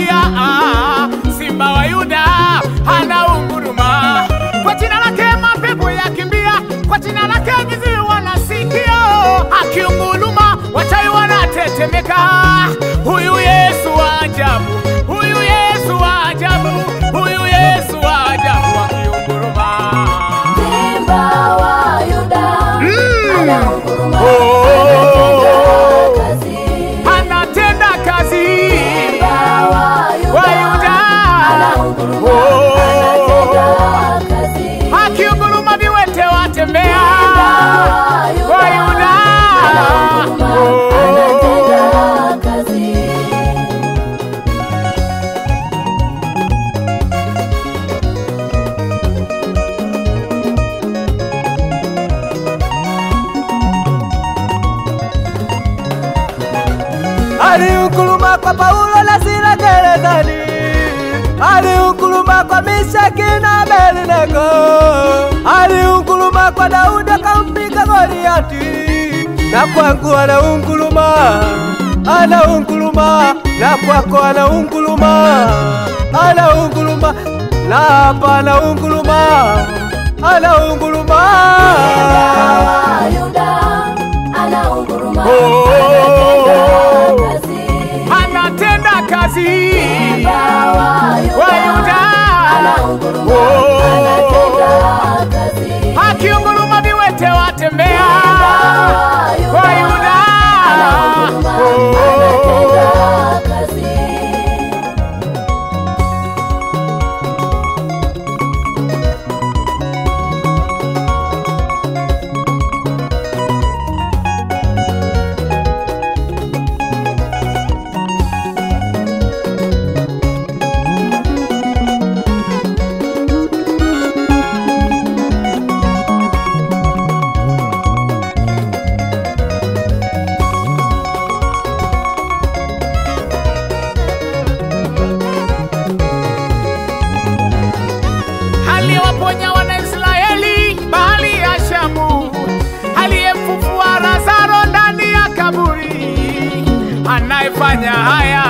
Haleluya, Simba wa Yuda anaunguruma. Kwa jina lake mapepo yakimbia, kwa jina lake viziwi wanasikia. Akiunguruma wachawi wanatetemeka. Huyu Yesu wa ajabu, huyu Yesu wa ajabu, huyu Yesu wa ajabu akiunguruma. Simba wa Yuda anaunguruma. Anatenda kazi. Simba wa Yuda anaunguruma. Akiunguruma viwete watembea. Wa Yuda anatenda kazi. Aliunguruma kwa Paulo na Sila gerezani, aliunguruma kwa Meshaki na Abednego, aliunguruma kwa Daudi akampiga Goliati. Na kwangu anaunguruma, anaunguruma, na kwako anaunguruma, anaunguruma, na hapa anaunguruma, anaunguruma. Yuda anaunguruma. anatenda kazi. Simba wa Yuda anaunguruma. Akiunguruma viwete watembea. Wa Yuda aliyewaponya Wanaisraeli bahari ya Shamu, aliyemfufua Lazaro ndani ya kaburi, anayefanya haya